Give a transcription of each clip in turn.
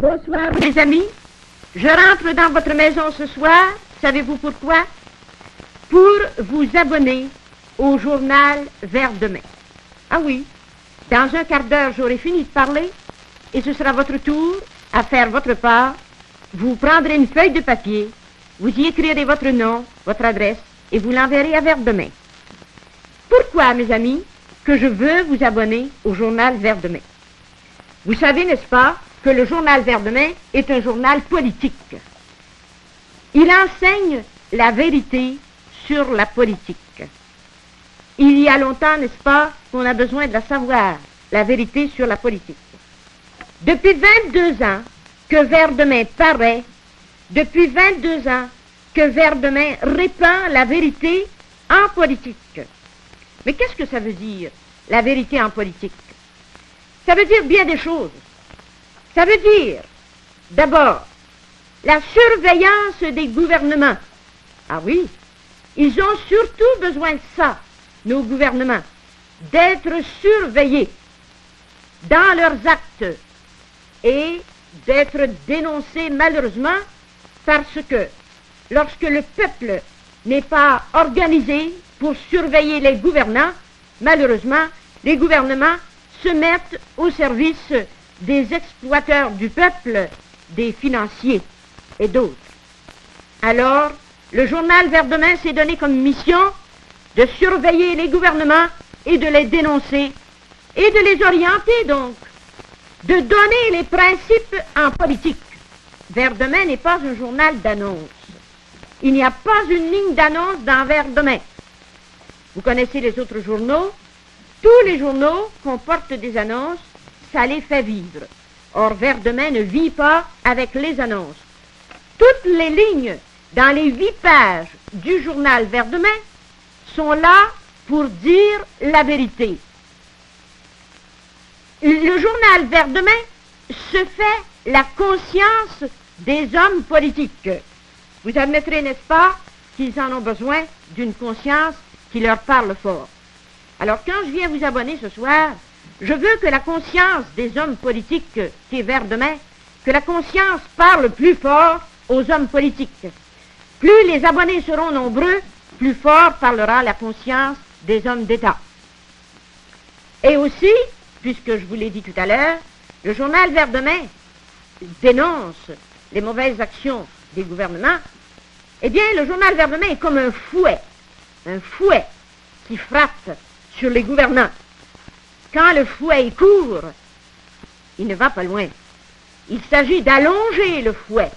Bonsoir, mes amis. Je rentre dans votre maison ce soir. Savez-vous pourquoi? Pour vous abonner au journal Vers demain. Ah oui, dans un quart d'heure, j'aurai fini de parler et ce sera votre tour à faire votre part. Vous prendrez une feuille de papier, vous y écrirez votre nom, votre adresse et vous l'enverrez à Vers demain. Pourquoi, mes amis, que je veux vous abonner au journal Vers demain? Vous savez, n'est-ce pas, que le journal Vers demain est un journal politique. Il enseigne la vérité sur la politique. Il y a longtemps, n'est-ce pas, qu'on a besoin de la savoir, la vérité sur la politique. Depuis 22 ans que Vers demain paraît, depuis 22 ans que Vers demain répand la vérité en politique. Mais qu'est-ce que ça veut dire, la vérité en politique? Ça veut dire bien des choses. Ça veut dire, d'abord, la surveillance des gouvernements. Ah oui, ils ont surtout besoin de ça, nos gouvernements, d'être surveillés dans leurs actes et d'être dénoncés malheureusement parce que lorsque le peuple n'est pas organisé pour surveiller les gouvernants, malheureusement, les gouvernements se mettent au service des exploiteurs du peuple, des financiers et d'autres. Alors, le journal Vers demain s'est donné comme mission de surveiller les gouvernements et de les dénoncer et de les orienter donc, de donner les principes en politique. Vers demain n'est pas un journal d'annonce. Il n'y a pas une ligne d'annonce dans Vers demain. Vous connaissez les autres journaux. Tous les journaux comportent des annonces, ça les fait vivre. Or, Vers demain ne vit pas avec les annonces. Toutes les lignes dans les 8 pages du journal Vers demain sont là pour dire la vérité. Le journal Vers demain se fait la conscience des hommes politiques. Vous admettrez, n'est-ce pas, qu'ils en ont besoin d'une conscience qui leur parle fort. Alors, quand je viens vous abonner ce soir, je veux que la conscience des hommes politiques qui est Vers demain, que la conscience parle plus fort aux hommes politiques. Plus les abonnés seront nombreux, plus fort parlera la conscience des hommes d'État. Et aussi, puisque je vous l'ai dit tout à l'heure, le journal Vers demain dénonce les mauvaises actions des gouvernements. Eh bien, le journal Vers demain est comme un fouet qui frappe sur les gouvernants. Quand le fouet est court, il ne va pas loin. Il s'agit d'allonger le fouet.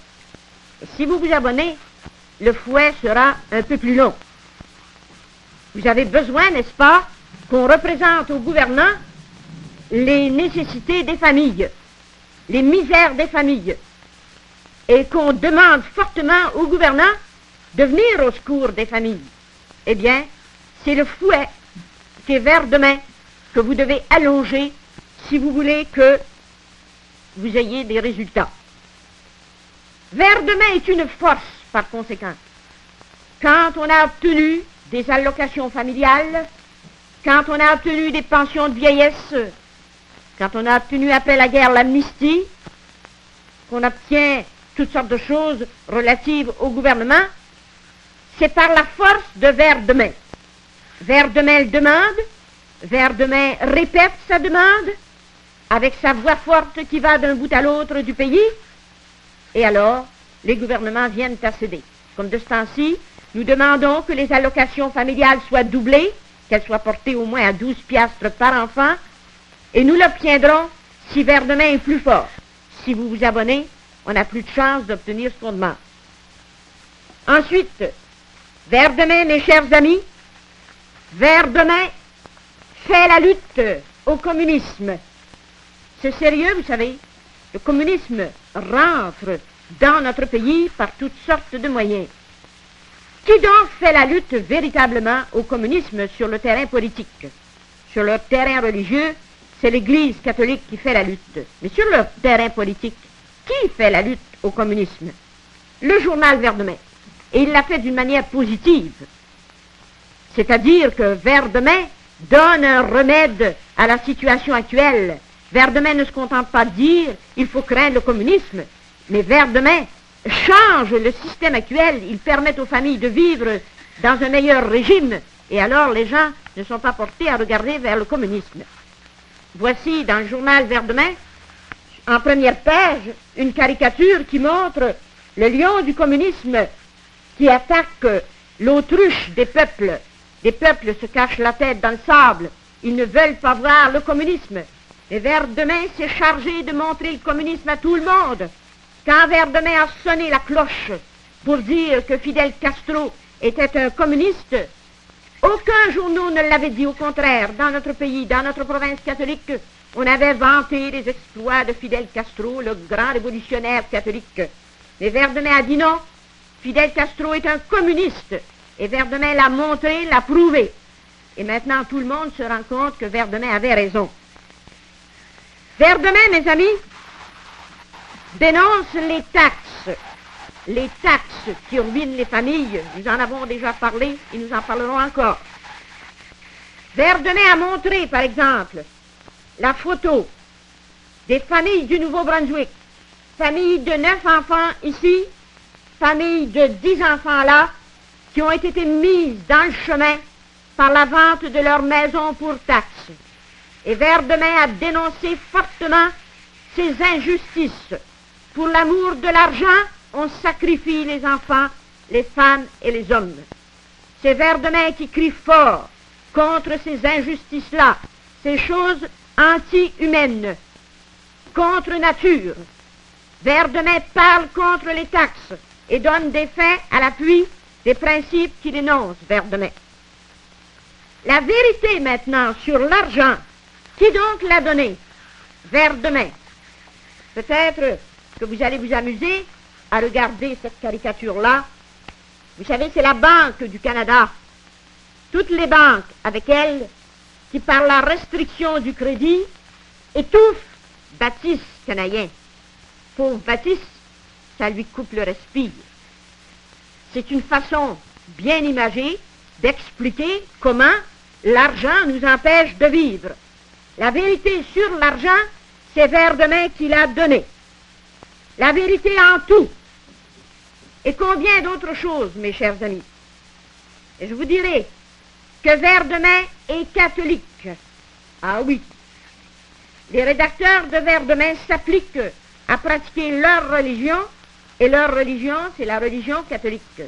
Et si vous vous abonnez, le fouet sera un peu plus long. Vous avez besoin, n'est-ce pas, qu'on représente aux gouvernants les nécessités des familles, les misères des familles, et qu'on demande fortement aux gouvernants de venir au secours des familles. Eh bien, c'est le fouet qui est Vers demain que vous devez allonger si vous voulez que vous ayez des résultats. Vers demain est une force, par conséquent. Quand on a obtenu des allocations familiales, quand on a obtenu des pensions de vieillesse, quand on a obtenu appel à guerre l'amnistie, qu'on obtient toutes sortes de choses relatives au gouvernement, c'est par la force de Vers demain. Vers demain le demande, Vers demain répète sa demande, avec sa voix forte qui va d'un bout à l'autre du pays, et alors les gouvernements viennent à céder. Comme de ce temps-ci, nous demandons que les allocations familiales soient doublées, qu'elles soient portées au moins à 12 piastres par enfant, et nous l'obtiendrons si Vers demain est plus fort. Si vous vous abonnez, on n'a plus de chance d'obtenir ce qu'on demande. Ensuite, Vers demain, mes chers amis, Vers demain fait la lutte au communisme. C'est sérieux, vous savez. Le communisme rentre dans notre pays par toutes sortes de moyens. Qui donc fait la lutte véritablement au communisme sur le terrain politique? Sur le terrain religieux, c'est l'Église catholique qui fait la lutte. Mais sur le terrain politique, qui fait la lutte au communisme? Le journal Vers demain. Et il l'a fait d'une manière positive. C'est-à-dire que Vers demain donne un remède à la situation actuelle Verdemain ne se contente pas de dire « il faut craindre le communisme », mais Verdemain change le système actuel, il permet aux familles de vivre dans un meilleur régime, et alors les gens ne sont pas portés à regarder vers le communisme. Voici dans le journal Verdemain, en première page, une caricature qui montre le lion du communisme qui attaque l'autruche des peuples. Les peuples se cachent la tête dans le sable, ils ne veulent pas voir le communisme. Et Verdemain s'est chargé de montrer le communisme à tout le monde. Quand Verdemain a sonné la cloche pour dire que Fidel Castro était un communiste, aucun journal ne l'avait dit. Au contraire, dans notre pays, dans notre province catholique, on avait vanté les exploits de Fidel Castro, le grand révolutionnaire catholique. Mais Verdemain a dit non, Fidel Castro est un communiste. Et Verdemain l'a montré, l'a prouvé. Et maintenant, tout le monde se rend compte que Verdemain avait raison. Verdemain, mes amis, dénonce les taxes qui ruinent les familles. Nous en avons déjà parlé et nous en parlerons encore. Verdemain a montré, par exemple, la photo des familles du Nouveau-Brunswick. Famille de 9 enfants ici, famille de 10 enfants là, qui ont été mises dans le chemin par la vente de leur maison pour taxes. Et Verdemain a dénoncé fortement ces injustices. Pour l'amour de l'argent, on sacrifie les enfants, les femmes et les hommes. C'est Verdemain qui crie fort contre ces injustices-là, ces choses anti-humaines, contre nature. Verdemain parle contre les taxes et donne des faits à l'appui des principes qu'il énonce, Verdemain. La vérité maintenant sur l'argent, qui donc l'a donné? Verdemain. Peut-être que vous allez vous amuser à regarder cette caricature-là. Vous savez, c'est la Banque du Canada. Toutes les banques avec elle, qui par la restriction du crédit, étouffent Baptiste Canadien. Pauvre Baptiste, ça lui coupe le respire. C'est une façon bien imagée d'expliquer comment l'argent nous empêche de vivre. La vérité sur l'argent, c'est Verdemain qui l'a donné. La vérité en tout. Et combien d'autres choses, mes chers amis. Et je vous dirai que Verdemain est catholique. Ah oui. Les rédacteurs de Verdemain s'appliquent à pratiquer leur religion, et leur religion, c'est la religion catholique.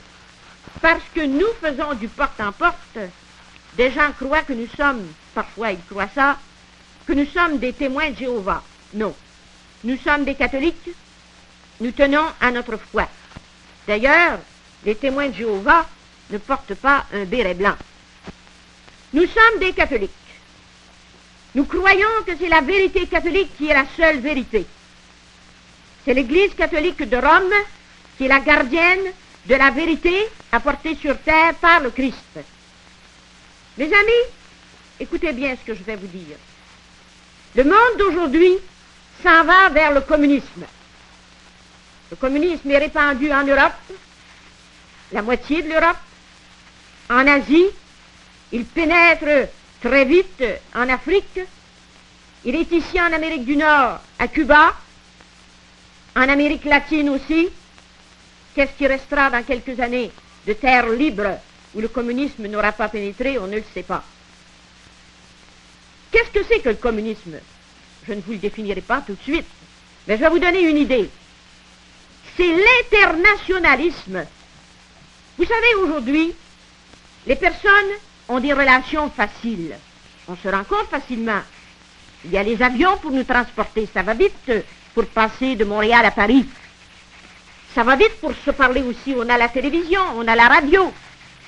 Parce que nous faisons du porte en porte, des gens croient que nous sommes, parfois ils croient ça, que nous sommes des témoins de Jéhovah. Non. Nous sommes des catholiques, nous tenons à notre foi. D'ailleurs, les témoins de Jéhovah ne portent pas un béret blanc. Nous sommes des catholiques. Nous croyons que c'est la vérité catholique qui est la seule vérité. C'est l'Église catholique de Rome qui est la gardienne de la vérité apportée sur terre par le Christ. Mes amis, écoutez bien ce que je vais vous dire. Le monde d'aujourd'hui s'en va vers le communisme. Le communisme est répandu en Europe, la moitié de l'Europe, en Asie, il pénètre très vite en Afrique, il est ici en Amérique du Nord, à Cuba, en Amérique latine aussi. Qu'est-ce qui restera dans quelques années de terre libre où le communisme n'aura pas pénétré, on ne le sait pas. Qu'est-ce que c'est que le communisme? Je ne vous le définirai pas tout de suite, mais je vais vous donner une idée. C'est l'internationalisme. Vous savez, aujourd'hui, les personnes ont des relations faciles. On se rencontre facilement. Il y a les avions pour nous transporter, ça va vite pour passer de Montréal à Paris. Ça va vite pour se parler aussi. On a la télévision, on a la radio.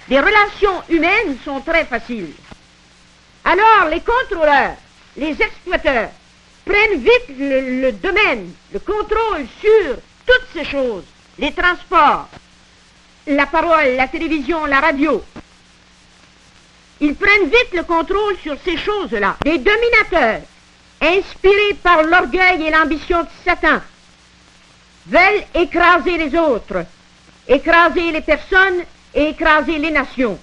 Les relations humaines sont très faciles. Alors, les contrôleurs, les exploiteurs, prennent vite le domaine, le contrôle sur toutes ces choses, les transports, la parole, la télévision, la radio. Ils prennent vite le contrôle sur ces choses-là. Les dominateurs, inspirés par l'orgueil et l'ambition de Satan, veulent écraser les autres, écraser les personnes et écraser les nations.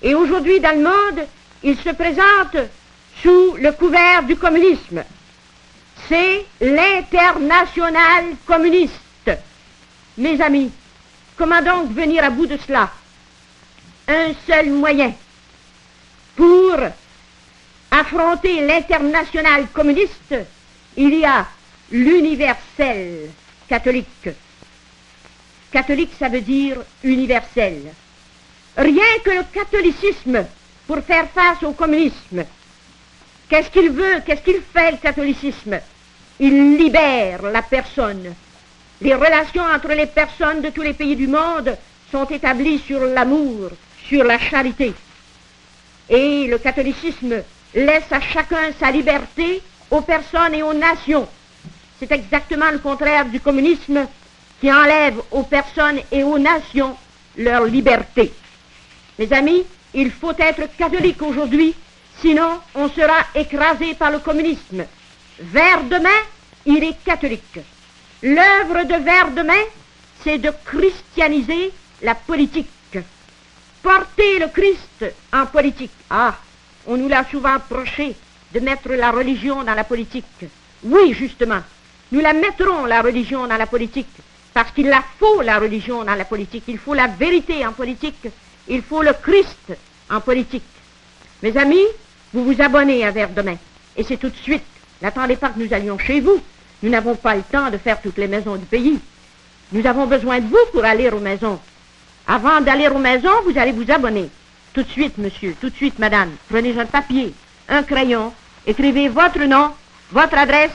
Et aujourd'hui, dans le monde, ils se présentent sous le couvert du communisme. c'est l'internationale communiste. Mes amis, comment donc venir à bout de cela? Un seul moyen pour affronter l'internationale communiste, il y a l'universel catholique. Catholique, ça veut dire universel. Rien que le catholicisme pour faire face au communisme. Qu'est-ce qu'il veut? Qu'est-ce qu'il fait, le catholicisme? Il libère la personne. Les relations entre les personnes de tous les pays du monde sont établies sur l'amour, sur la charité. Et le catholicisme laisse à chacun sa liberté, aux personnes et aux nations. C'est exactement le contraire du communisme qui enlève aux personnes et aux nations leur liberté. Mes amis, il faut être catholique aujourd'hui, sinon on sera écrasé par le communisme. Verdemin, il est catholique. L'œuvre de Verdemin, c'est de christianiser la politique. Porter le Christ en politique. Ah, on nous l'a souvent approché de mettre la religion dans la politique. Oui, justement, nous la mettrons, la religion, dans la politique, parce qu'il la faut, la religion, dans la politique. Il faut la vérité en politique. Il faut le Christ en politique. Mes amis, vous vous abonnez à Verdemin. Et c'est tout de suite. N'attendez pas que nous allions chez vous. Nous n'avons pas le temps de faire toutes les maisons du pays. Nous avons besoin de vous pour aller aux maisons. Avant d'aller aux maisons, vous allez vous abonner. Tout de suite, monsieur, tout de suite, madame. Prenez un papier, un crayon, écrivez votre nom, votre adresse,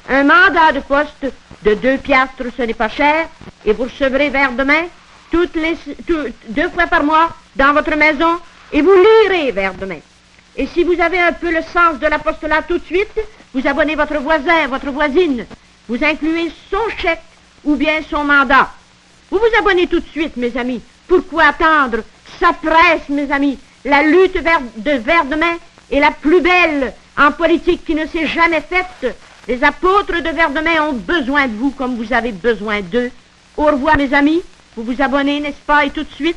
un mandat de poste de 2 piastres, ce n'est pas cher, et vous recevrez Verdemin 2 fois par mois dans votre maison, et vous lirez Verdemin. Et si vous avez un peu le sens de l'apostolat tout de suite, vous abonnez votre voisin, votre voisine, vous incluez son chèque ou bien son mandat. Vous vous abonnez tout de suite, mes amis. Pourquoi attendre? Ça presse, mes amis. La lutte de Verdemin est la plus belle en politique qui ne s'est jamais faite. Les apôtres de Verdemin ont besoin de vous comme vous avez besoin d'eux. Au revoir, mes amis. Vous vous abonnez, n'est-ce pas? Et tout de suite,